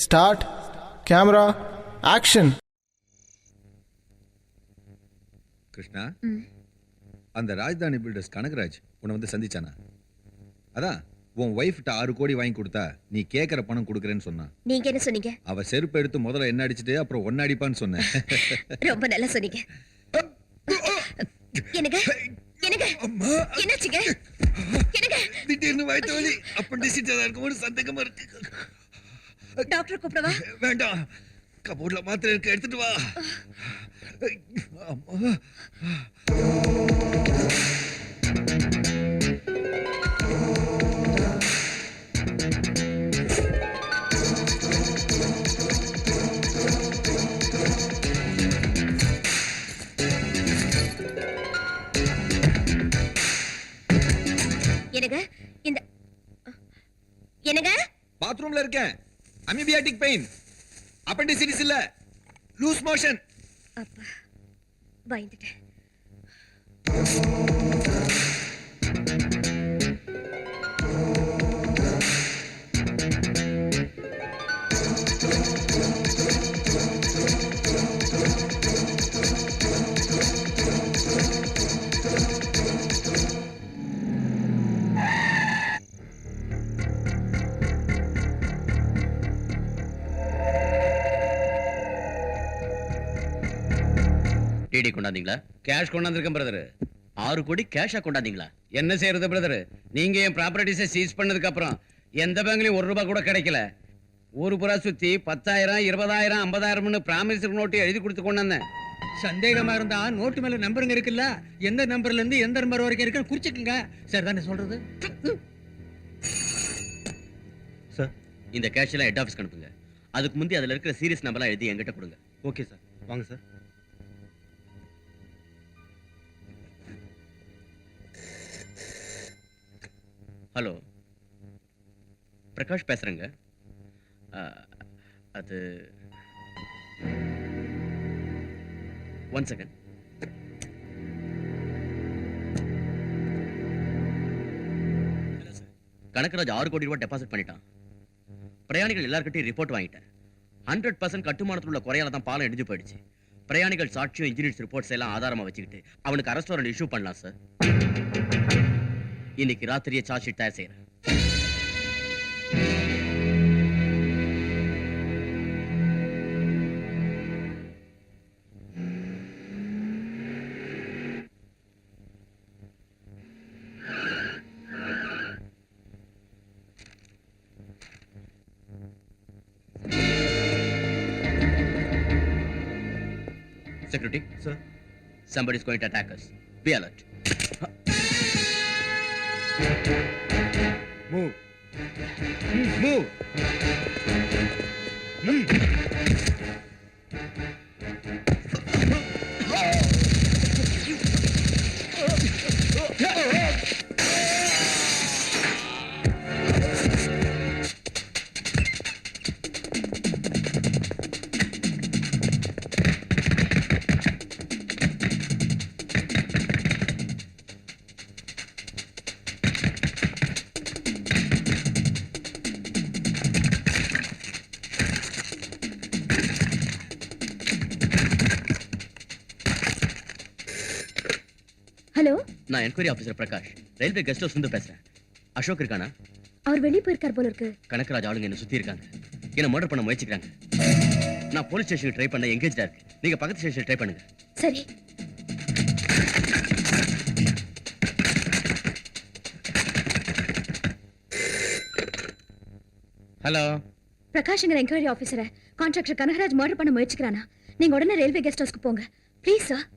Start camera action. Krishna, அந்த ராஜதானி filters Kanagaraj உன்னை வந்து சந்திச்சானா? அதான் உன் ஒய்ஃப்ட்ட 6 கோடி வாங்கி கொடுத்தா நீ கேட்கற பணம் கொடுக்குறேன்னு சொன்னா. நீங்க என்ன சொன்னீங்க? அவ செருப்பு எடுத்து முதல்ல என்ன அடிச்சிட்டு அப்புறம் ஒன்னு அடிப்பான்னு சொன்னேன். ரொம்ப நல்லா சொன்னீங்க. எனக்கு எனக்கு என்னாச்சுங்க? எனக்கு திடீர்னு வயித்து வலி, அப்பெண்டிசிட் ஏதா இருக்குமோன்னு சந்தேகமா இருக்கு. டாக்டர் கூப்பிடவா? வேண்டாம், கபோர்ட்ல மாத்திரை இருக்கு, எடுத்துட்டு வா. அம்மா, எனக்கு இந்த எனக்கு பாத்ரூம்ல இருக்கேன். அமீபியாட்டிக் பெயின், அப்பெண்டிசிட்டிஸ் இல்ல, லூஸ் மோஷன். அப்பா பயந்துட்டேன். டிடி கொண்டாந்தீங்களா? கேஷ் கொண்டாந்துருக்கேன் பிரதர். 6 கோடி கேஷா கொண்டாந்தீங்களா? என்ன செய்யறது பிரதர், நீங்க என் ப்ராப்பர்ட்டிஸை சீஸ் பண்ணதுக்கு அப்புறம் எந்த பேங்க்லயும் 1 ரூபாய் கூட கிடைக்கல. ஊரு புறா சுத்தி 10,000 20,000 50,000 பிராமிஸ் நோட்டு எழுதி கொடுத்து கொண்டாந்தேன். சந்தேகமா இருந்தா நோட்டு மேல நம்பருங்க இருக்குல்ல, எந்த நம்பர்ல இருந்து எந்த நம்பர் வரைக்கும் இருக்குன்னு குறிச்சுக்குங்க. சார் தானே சொல்றது? சார், இந்த கேஷ் எல்லாம் ஹெட் ஆஃபீஸ்க்கு அனுப்புங்க. அதுக்கு முந்தி அதுல இருக்கிற சீரியஸ் நம்பர்லாம் எழுதி என்கிட்ட கொடுங்க. ஓகே சார், வாங்க சார். ஹலோ, பிரகாஷ் பேசுறேங்க. அது 1 செகண்ட். கனகராஜ் 6 கோடி ரூபாய் டெபாசிட் பண்ணிட்டான். பிரயாணிகள் எல்லார்கிட்டையும் ரிப்போர்ட் வாங்கிட்டேன். 100% கட்டுமானத்தில் உள்ள குறையால தான் பாலம் இடிஞ்சு போயிடுச்சு. பிரயாணிகள் சாட்சியம், இன்ஜினியர்ஸ் ரிப்போர்ட்ஸ் எல்லாம் ஆதாரமா வச்சுக்கிட்டு அவனுக்கு அரெஸ்ட் வாரண்ட் இஷ்யூ பண்ணலாம் சார். இன்னைக்கு ராத்திரியே சார்ஜ் ஷீட் தயார் செய்யறேன். Security, sir. Somebody is going to attack us. Be alert. Move. Move. Hello, நான் enquiry officer Prakash, railway guest house இருந்து பேசுறேன். அசோக் இருக்கானா? அவர் வெளியே போயிருக்கார் போல இருக்கு. கனகராஜ் ஆளுங்க என்ன சுத்தி இருக்காங்க. என்ன மர்டர் பண்ண முயற்சிக்கிறாங்க. நான் போலீஸ் ஸ்டேஷனுக்கு ட்ரை பண்ண எங்கேஜ்டா இருக்கு. நீங்க பக்கத்து ஸ்டேஷன் ட்ரை பண்ணுங்க. சரி. ஹலோ, பிரகாஷ்ங்கிற என்கொயரி ஆபீசரை கான்ட்ராக்டர் கனகராஜ் மர்டர் பண்ண முயற்சிக்கிறானா? நீங்க உடனே ரயில்வே கெஸ்ட் ஹவுஸ்க்கு போங்க ப்ளீஸ் சார்.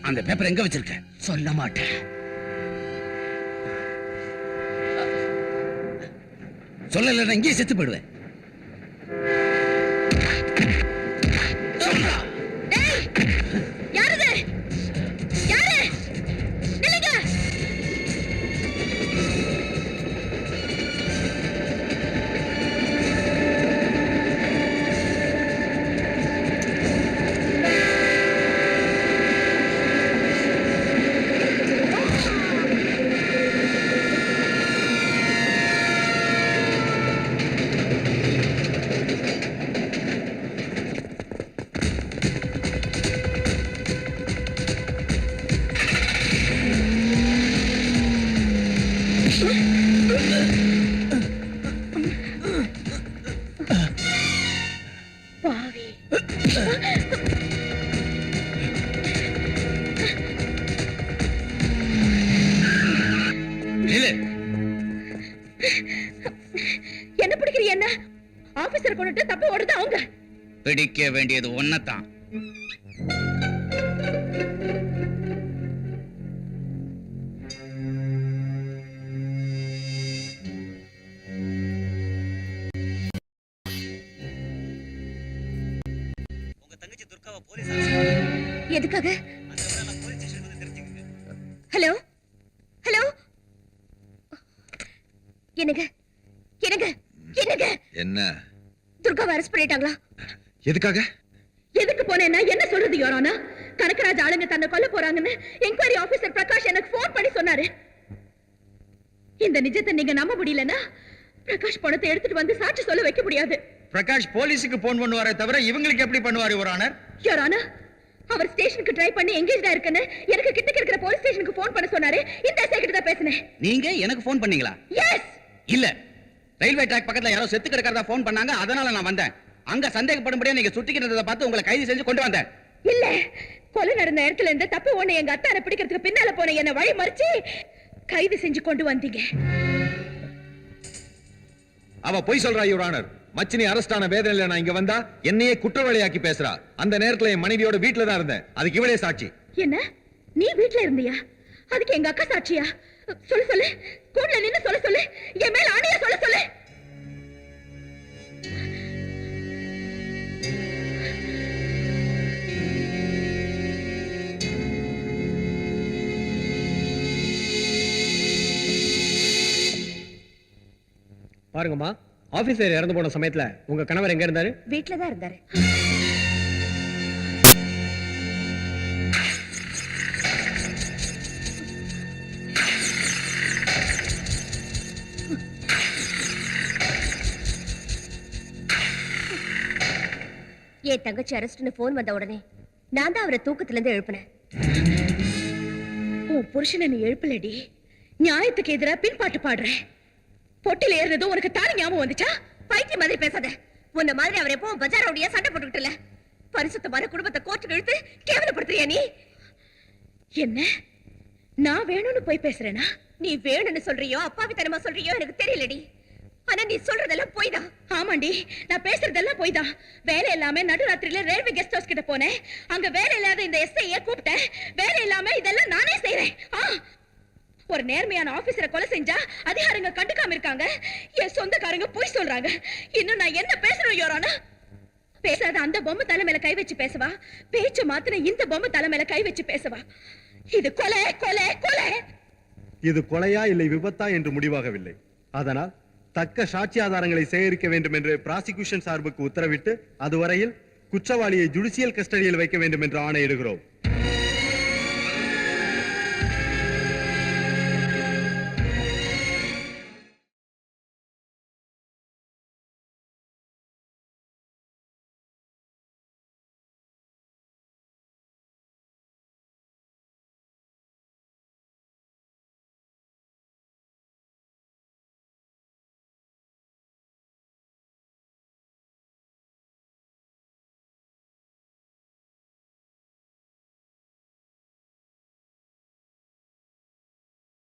அந்த பேப்பர் எங்க வச்சிருக்க? சொல்ல மாட்டேன். சொல்லல இங்கேயே செத்து போயிடுவேன். என்ன பிடிக்கிற? என்ன ஆபீசர் கொண்டுட்டு தப்பி ஓடுது அவங்க. பிடிக்க வேண்டியது ஒன்னதான். உங்க தங்கச்சி துர்காவை போலீஸ் எதுக்காக? ஹலோ ஹலோ, என்னங்க என்னங்க என்னங்க? என்ன? துர்காவை அரெஸ்ட் பண்ணிட்டாங்களா? எதுக்காக? எதுக்கு போனேன்னா என்ன சொல்றது யோரானா? கனகராஜ் ஆளுங்க தன்னை கொல்ல போறாங்கன்னு என்கொயரி ஆபீசர் பிரகாஷ் எனக்கு போன் பண்ணி சொன்னாரு. இந்த நிஜத்தை நீங்க நம்ப முடியலன்னா பிரகாஷ் பணத்தை எடுத்துட்டு வந்து சாட்சி சொல்ல வைக்க முடியாது. பிரகாஷ் போலீஸுக்கு போன் பண்ணுவாரே தவிர இவங்களுக்கு எப்படி பண்ணுவாரு யுவர் ஆனர்? யோரானா, அவர் ஸ்டேஷனுக்கு ட்ரை பண்ணி எங்கேஜ்டா இருக்குன்னு எனக்கு கிட்ட இருக்கிற போலீஸ் ஸ்டேஷனுக்கு போன் பண்ண சொன்னாரு. இந்த செக்ரட்டரி தான் பேசுனேன். நீங்க எனக்கு போன் பண்ணீங்களா? எஸ். இல்ல, ரயில்வே ட்ராக் பக்கத்துல யாரோ செத்து கிடக்கிறதா போன் பண்ணாங்க. அதனால நான் வந்தேன். அங்க சந்தேகப்படும்படியா நீங்க சுத்திக்கிறத பார்த்து உங்களை கைது செஞ்சு கொண்டு வந்தேன். இல்ல, கொலை நடந்த இடத்துல இருந்து தப்பி ஓன எங்க அத்தானை பிடிக்கிறதுக்கு பின்னால போன என்ன வழி மறிச்சு கைது செஞ்சு கொண்டு வந்தீங்க. அவ பொய் சொல்றா யுவர் ஆனர். மச்சினி அரெஸ்ட் ஆன வேதனையில நான் இங்க வந்தா என்னையே குற்றவாளியாக்கி பேசுறா. அந்த நேரத்துல என் மனைவியோட வீட்டுல தான் இருந்தேன். அதுக்கு இவளே சாட்சி. என்ன? நீ வீட்டுல இருந்தியா? அதுக்கு எங்க அக்கா சாட்சியா? சொல்லு சொல்லு, கூடல நின்னு சொல்ல சொல்லு, என் மேல ஆணையா சொல்ல சொல்லு. பாருங்கம்மா, ஆபீசர் இறந்து போன சமயத்துல உங்க கணவர் எங்க இருந்தாரு? வீட்டுல தான் இருந்தாரு. என் தங்கச்சி அரெஸ்ட்னு போன் வந்த உடனே நான் தான் அவரை தூக்கத்துல இருந்து எழுப்பினேன். உன் புருஷனை நீ எழுப்பலடி, நியாயத்துக்கு எதிராக பின்பாட்டு பாடுறேன். பொட்டில ஏறுறதும் உனக்கு தானே ஞாபகம் வந்துச்சா? பைத்திய மாதிரி பேசாத. உன்ன மாதிரி அவர் எப்போ பஜாரோடைய சண்டை போட்டுக்கிட்டு இல்ல. பரிசுத்தமான குடும்பத்தை கோர்ட்டுக்கு இழுத்து கேவலப்படுத்துறியா நீ? என்ன நான் வேணும்னு போய் பேசுறேனா? நீ வேணும்னு சொல்றியோ அப்பாவித்தனமா சொல்றியோ எனக்கு தெரியலடி. ஆனா நீ சொல்றதெல்லாம் போய் தான். ஆமாண்டி, நான் பேசுறதெல்லாம் போய் தான். வேலை இல்லாம நடுராத்திரியில ரயில்வே கெஸ்ட் ஹவுஸ் கிட்ட போனேன். அங்க வேலை இல்லாத இந்த எஸ்ஐய கூப்பிட்டேன். வேலை இல்லாம இதெல்லாம் நானே செய்யறேன். ஒரு நேர்மையான ஆபீசரை கொலை செஞ்சா அதிகாரிங்க கண்டுக்காம இருக்காங்க. என் சொந்தக்காரங்க போய் சொல்றாங்க. இன்னும் நான் என்ன பேசணும் யோரானா? பேசாத அந்த பொம்மை தலைமையில கை வச்சு பேசவா? பேச்சு மாத்திர இந்த பொம்மை தலைமையில கை வச்சு பேசவா? இது கொலை கொலை கொலை. இது கொலையா இல்லை விபத்தா என்று முடிவாகவில்லை. அதனால் தக்க சாட்சி ஆதாரங்களை சேகரிக்க வேண்டும் என்று பிராசிக்யூஷன் சார்புக்கு உத்தரவிட்டு அதுவரையில் குற்றவாளியை ஜுடிஷியல் கஸ்டடியில் வைக்க வேண்டும் என்று ஆணையிடுகிறோம்.